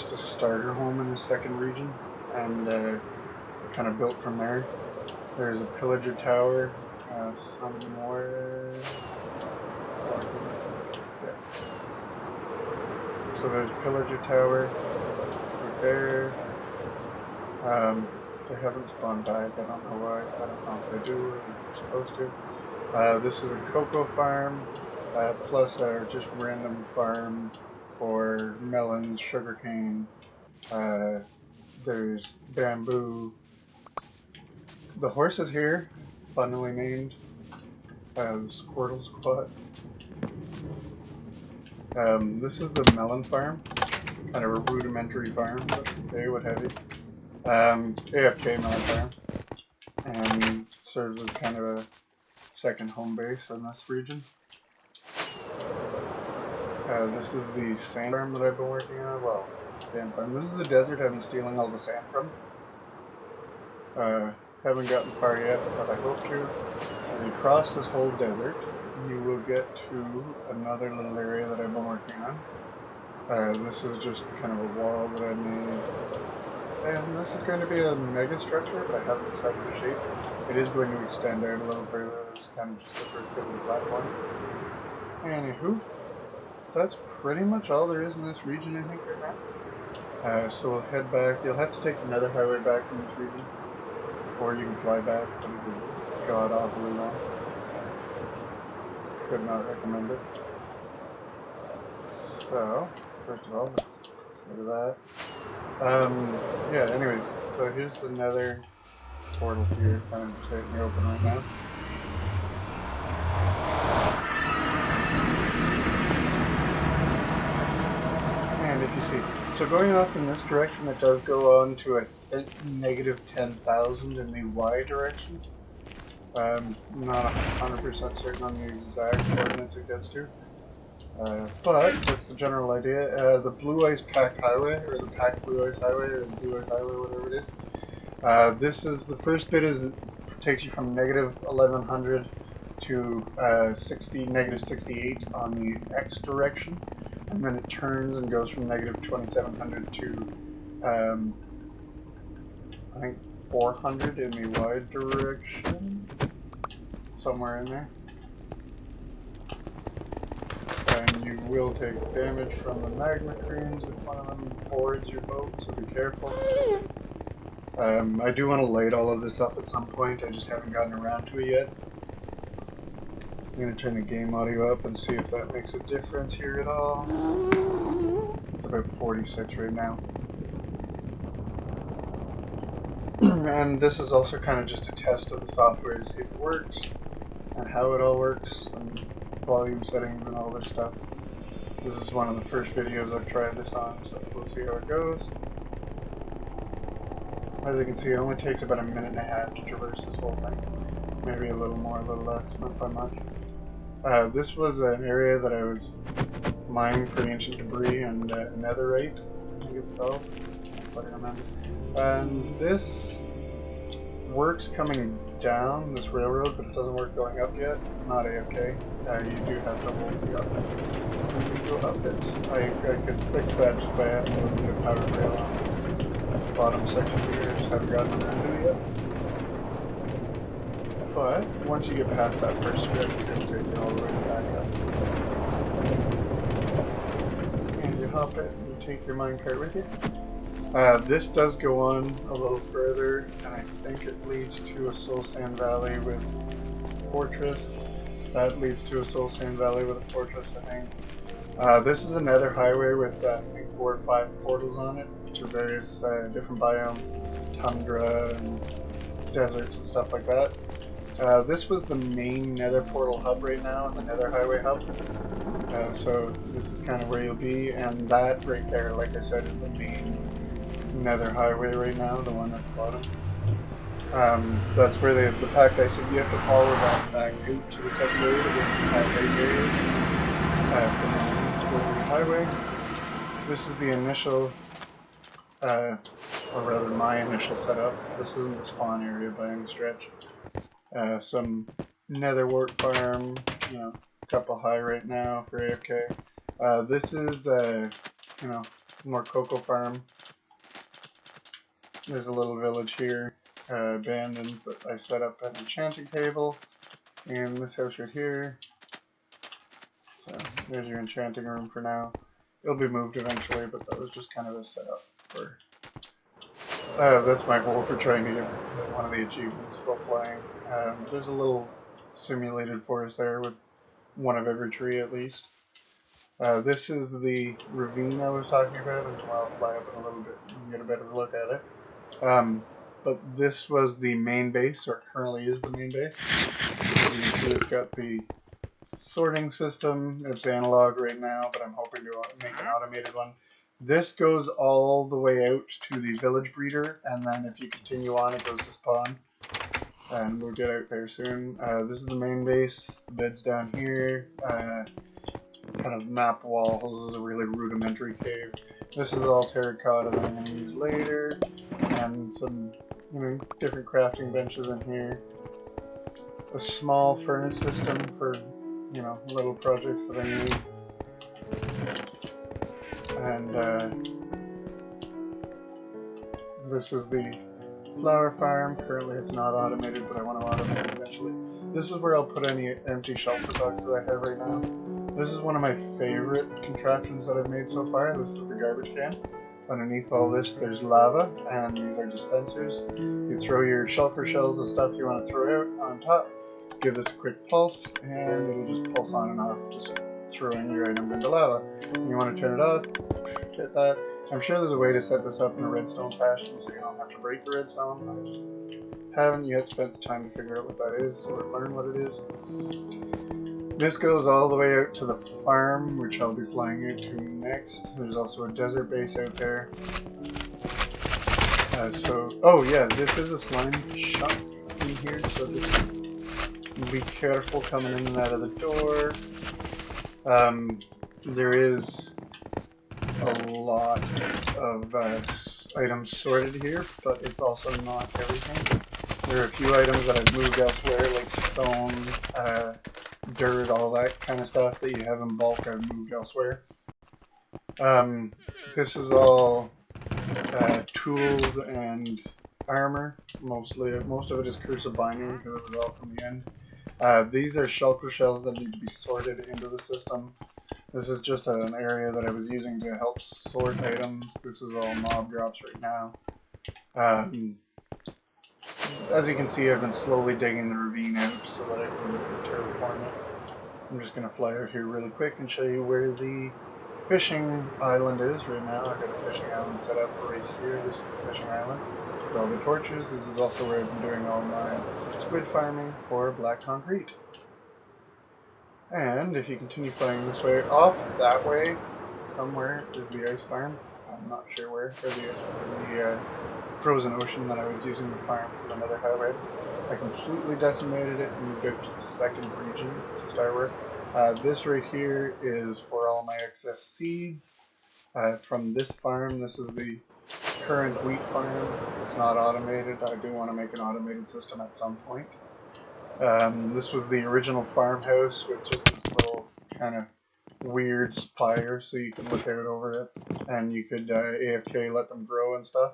just a starter home in the second region, and kind of built from there. There's a pillager tower somewhere. Yeah. So there's pillager tower right there. They haven't spawned back. I don't know why. I don't know if they do or if they're supposed to. This is a cocoa farm, plus a just random farm for melons, sugarcane. There's bamboo. The horse is here, funnily named Squirtle Squat. This is the melon farm, kind of a rudimentary farm, but hey, what have you. AFK melon farm, and serves as kind of a second home base in this region. This is the sand farm that I've been working on. Well, sand farm. This is the desert I've been stealing all the sand from. Haven't gotten far yet, but I hope to. As you cross this whole desert, you will get to another little area that I've been working on. This is just kind of a wall that I made. And this is going to be a mega structure, but I haven't decided the shape. It is going to extend out a little further. It's kind of just the first bit of the platform. Anywho, that's pretty much all there is in this region, I think, right now. So we'll head back. You'll have to take another highway back from this region, or you can fly back, but it would god awfully long. Could not recommend it. So, first of all, let's go to that. Yeah, anyways, so here's another portal here, kind of just out in the open right now. And if you see, so going off in this direction, it does go on to, I think, negative 10,000 in the Y direction. Not 100% certain on the exact coordinates it gets to. But that's the general idea. The Blue Ice Pack Highway, or the Pack Blue Ice Highway, or the Blue Ice Highway, whatever it is. This is the first bit takes you from negative 1100 to negative 68 on the X direction, and then it turns and goes from negative 2700 to I think 400 in the Y direction, somewhere in there. And you will take damage from the magma creams if one of them boards your boat, so be careful. I do want to light all of this up at some point, I just haven't gotten around to it yet. I'm going to turn the game audio up and see if that makes a difference here at all. It's about 46 right now. And this is also kind of just a test of the software to see if it works, and how it all works, and volume settings and all this stuff. This is one of the first videos I've tried this on, so we'll see how it goes. As you can see, it only takes about a minute and a half to traverse this whole thing. Maybe a little more, a little less, not by much. This was an area that I was mining for ancient debris and netherite, I think it's called. I don't remember. And this works coming down this railroad, but it doesn't work going up yet. Not AFK. You do have to hold the up when you go up it. I could fix that just by adding a little bit of power rail on this bottom section here. I just haven't gotten around to it yet. But once you get past that first strip, it'll take you all the way back up. And you hop it and you take your minecart with you. This does go on a little further, and I think it leads to a Soul Sand Valley with a fortress. That leads to a Soul Sand Valley with a fortress, I think. This is another highway with, I think, 4 or 5 portals on it to various different biomes, tundra and deserts and stuff like that. This was the main nether portal hub right now, and the nether highway hub. So this is kind of where you'll be, and that right there, like I said, is the main nether highway right now, the one at the bottom. That's where the packed ice, you have to follow that back out to the second area to get to the packed ice areas. From the highway. This is the initial, or rather my initial setup. This isn't the spawn area by any stretch. Some nether wart farm, you know, couple high right now for AFK. This is, you know, more cocoa farm. There's a little village here, abandoned, but I set up an enchanting table in this house right here. So there's your enchanting room for now. It'll be moved eventually, but that was just kind of a setup for... that's my goal for trying to get one of the achievements while playing. There's a little simulated forest there with one of every tree at least. This is the ravine I was talking about, and I'll fly up in a little bit and get a better look at it. But this was the main base, or currently is the main base. As you can see, it's got the sorting system. It's analog right now, but I'm hoping to make an automated one. This goes all the way out to the village breeder, and then if you continue on, it goes to spawn. And we'll get out there soon. This is the main base. The bed's down here. Kind of map walls. This is a really rudimentary cave. This is all terracotta that I'm going to use later. And some, different crafting benches in here. A small furnace system for, little projects that I need. And this is the flower farm. Currently it's not automated, but I want to automate it eventually. This is where I'll put any empty shelter boxes I have right now. This is one of my favorite contraptions that I've made so far. This is the garbage can. Underneath all this there's lava, and these are dispensers. You throw your shulker shells of stuff you want to throw out on top, give this a quick pulse, and it'll just pulse on and off, just throwing your items into lava. And you want to turn it off, hit that. I'm sure there's a way to set this up in a redstone fashion so you don't have to break the redstone. I just haven't yet spent the time to figure out what that is or learn what it is. This goes all the way out to the farm, which I'll be flying out to next. There's also a desert base out there. Oh yeah, this is a slime shop in here, so just be careful coming in and out of the door. There is a lot of items sorted here, but it's also not everything. There are a few items that I've moved elsewhere, like stone, dirt, all that kind of stuff that you have in bulk I've moved elsewhere. This is all tools and armor, mostly. Most of it is cursive binding because it was all from the end. These are shulker shells that need to be sorted into the system. This is just an area that I was using to help sort items. This is all mob drops right now. As you can see, I've been slowly digging the ravine out so that I can terraform it. I'm just going to fly out here really quick and show you where the fishing island is right now. I've got a fishing island set up right here. This is the fishing island with all the torches. This is also where I've been doing all my squid farming for black concrete. And if you continue flying this way, off that way, somewhere is the ice farm. I'm not sure where, or the frozen ocean that I was using to farm for another highway. I completely decimated it and moved out to the second region to start with. This right here is for all my excess seeds from this farm. This is the current wheat farm. It's not automated. I do want to make an automated system at some point. This was the original farmhouse with just this little kind of weird spire so you could look out over it, and you could AFK let them grow and stuff.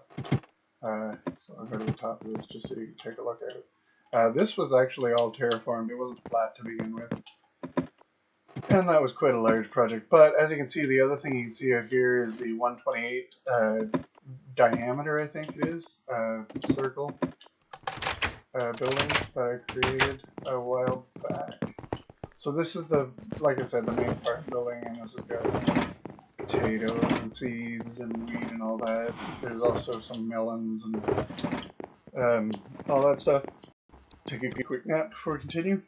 So I'll go to the top of this just so you can take a look at it. This was actually all terraformed. It wasn't flat to begin with. And that was quite a large project. But as you can see, the other thing you can see out here is the 128 diameter, I think it is, circle. Building that I created a while back. So this is like I said, the main farm building, and this has got potatoes and seeds and wheat and all that. There's also some melons and all that stuff. Take a quick nap before we continue.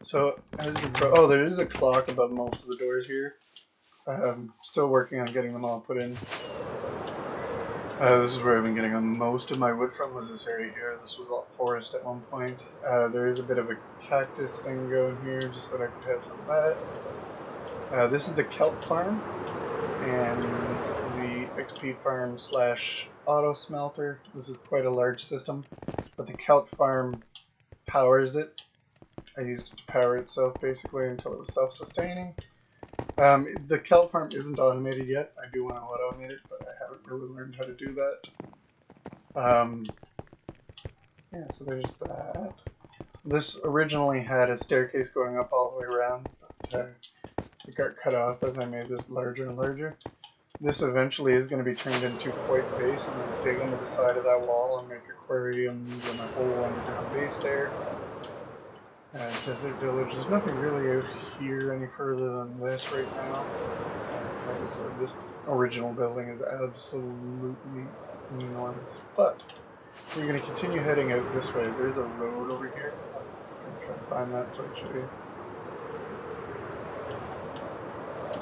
So as you can there is a clock above most of the doors here. Still working on getting them all put in. This is where I've been getting most of my wood from, was this area here. This was all forest at one point. There is a bit of a cactus thing going here, just that I could have some of that. This is the kelp farm, and the XP farm / auto smelter. This is quite a large system, but the kelp farm powers it. I used it to power itself basically until it was self-sustaining. The kelp farm isn't automated yet. I do want to automate it, but I haven't really learned how to do that. Yeah, so there's that. This originally had a staircase going up all the way around, but it got cut off as I made this larger and larger. This eventually is going to be turned into quite a base. I'm going to dig into the side of that wall and make aquariums and a whole underground base there. Desert Village. There's nothing really out here any further than this right now. Like I said, this original building is absolutely enormous. But we're going to continue heading out this way. There's a road over here. I'm going to try to find that so I show you.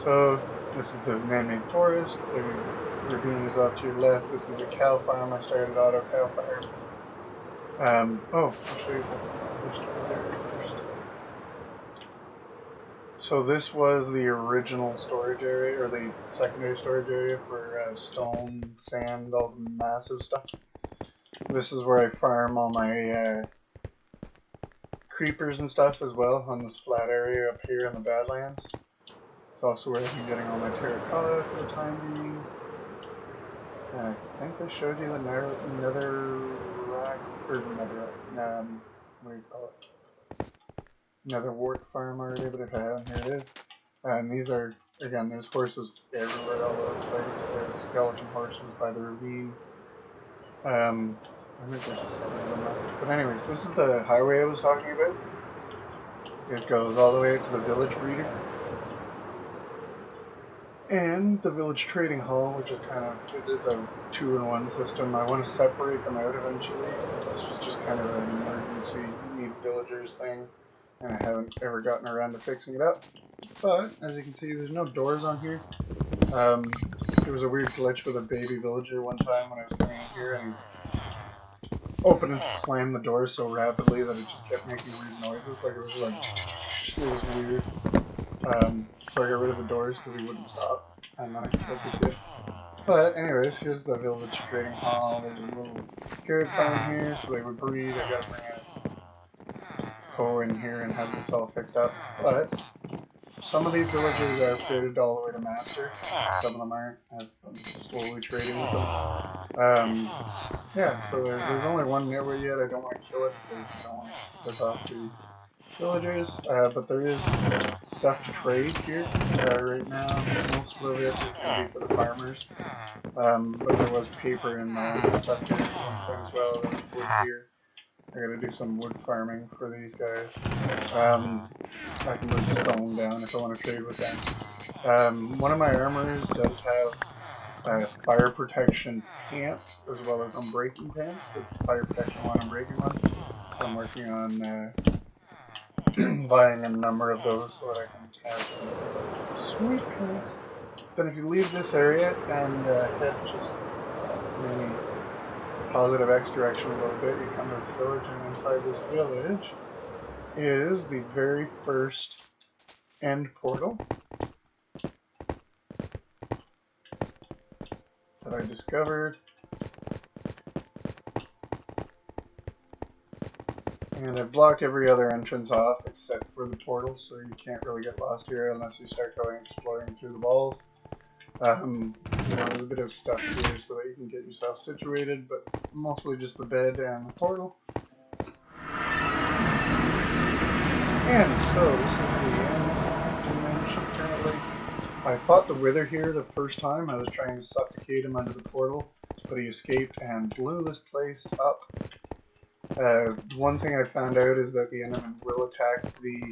So this is the man-made forest. The ravine is off to your left. This is a cow farm. I started auto cow farm. I'll show you the first area first. So this was the original storage area, or the secondary storage area for stone, sand, all the massive stuff. This is where I farm all my creepers and stuff as well on this flat area up here in the Badlands. It's also where I've been getting all my terracotta for the time being. I think I showed you the netherrack, or netherrack, what do you call it? Netherwort farm already, but if I haven't, here it is. And these are, again, there's horses everywhere all over the place. There's skeleton horses by the ravine. I think there's 7 of them left. But anyways, this is the highway I was talking about. It goes all the way to the village breeder. And the village trading hall, which is it is a 2-in-1 system. I want to separate them out eventually. This was just kind of an emergency need villagers thing, and I haven't ever gotten around to fixing it up. But as you can see, there's no doors on here. There was a weird glitch with a baby villager one time when I was coming in here, and he opened and slammed the door so rapidly that it just kept making weird noises. Like it was just like it was weird. So I got rid of the doors because he wouldn't stop, and then I fixed it. But anyways, here's the village trading hall. There's a little carrot farm here, so they would breed. I gotta bring a hoe in here and have this all fixed up. But some of these villagers are upgraded all the way to master. Some of them aren't. I'm slowly trading with them. Yeah, so there's only one nearby yet. I don't want to kill it because I don't want to piss off the villagers. But there is stuff to trade here right now. Most of it is going to be for the farmers. But there was paper and stuff here as well. There's wood here. I gotta do some wood farming for these guys. I can put stone down if I want to trade with them. One of my armorers does have fire protection pants as well as unbreaking pants. It's fire protection 1, unbreaking 1. So I'm working on buying a number of those so that I can have some sweet pants. Then if you leave this area and head just maybe positive X direction a little bit, you come to this village, and inside this village is the very first end portal that I discovered. And I've blocked every other entrance off except for the portal, so you can't really get lost here unless you start going exploring through the walls. There's a bit of stuff here so that you can get yourself situated, but mostly just the bed and the portal. And so this is the end dimension currently. I fought the Wither here the first time. I was trying to suffocate him under the portal, but he escaped and blew this place up. One thing I found out is that the Endermen will attack the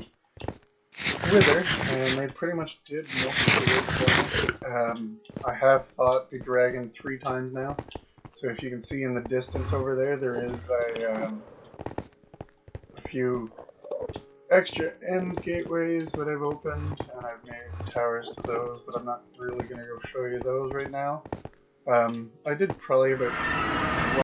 Wither, and they pretty much did most of the work. I have fought the dragon 3 times now, so if you can see in the distance over there, there is a few extra end gateways that I've opened, and I've made towers to those, but I'm not really going to go show you those right now. I did probably about